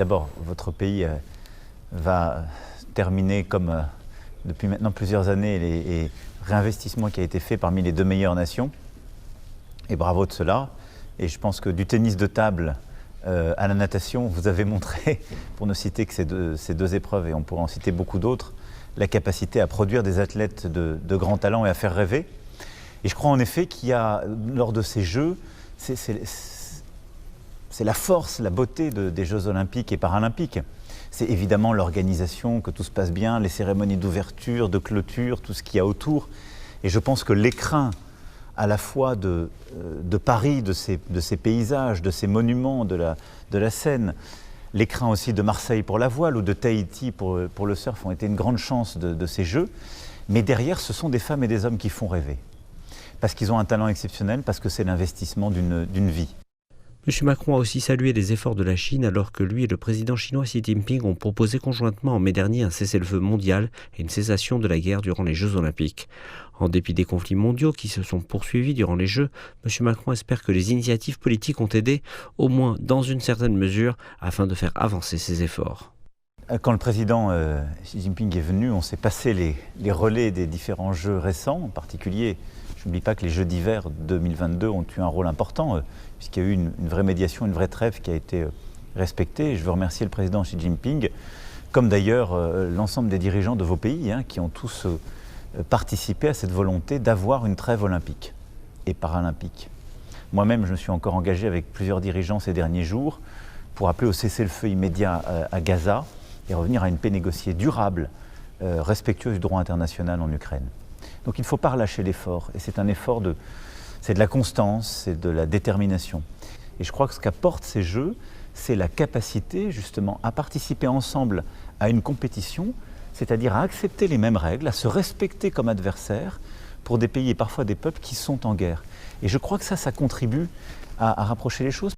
D'abord, votre pays va terminer, comme depuis maintenant plusieurs années, les réinvestissements qui a été fait parmi les 2 meilleures nations. Et bravo de cela. Et je pense que du tennis de table à la natation, vous avez montré, pour ne citer que ces deux épreuves, et on pourrait en citer beaucoup d'autres, la capacité à produire des athlètes de grand talent et à faire rêver. Et je crois en effet qu'il y a, lors de ces Jeux, c'est la force, la beauté des Jeux olympiques et paralympiques. C'est évidemment l'organisation, que tout se passe bien, les cérémonies d'ouverture, de clôture, tout ce qu'il y a autour. Et je pense que l'écrin à la fois de Paris, de ces paysages, de ces monuments, de la Seine, l'écrin aussi de Marseille pour la voile ou de Tahiti pour le surf ont été une grande chance de ces Jeux. Mais derrière, ce sont des femmes et des hommes qui font rêver. Parce qu'ils ont un talent exceptionnel, parce que c'est l'investissement d'une vie. M. Macron a aussi salué les efforts de la Chine alors que lui et le président chinois Xi Jinping ont proposé conjointement en mai dernier un cessez-le-feu mondial et une cessation de la guerre durant les Jeux olympiques. En dépit des conflits mondiaux qui se sont poursuivis durant les Jeux, M. Macron espère que les initiatives politiques ont aidé, au moins dans une certaine mesure, afin de faire avancer ces efforts. Quand le président Xi Jinping est venu, on s'est passé les relais des différents Jeux récents, en particulier. Je n'oublie pas que les Jeux d'hiver 2022 ont eu un rôle important, puisqu'il y a eu une vraie médiation, une vraie trêve qui a été respectée. Et je veux remercier le président Xi Jinping, comme d'ailleurs l'ensemble des dirigeants de vos pays, qui ont tous participé à cette volonté d'avoir une trêve olympique et paralympique. Moi-même, je me suis encore engagé avec plusieurs dirigeants ces derniers jours pour appeler au cessez-le-feu immédiat à Gaza et revenir à une paix négociée durable, respectueuse du droit international en Ukraine. Donc il ne faut pas relâcher l'effort, et c'est un effort c'est de la constance, c'est de la détermination. Et je crois que ce qu'apportent ces Jeux, c'est la capacité justement à participer ensemble à une compétition, c'est-à-dire à accepter les mêmes règles, à se respecter comme adversaires pour des pays et parfois des peuples qui sont en guerre. Et je crois que ça contribue à rapprocher les choses.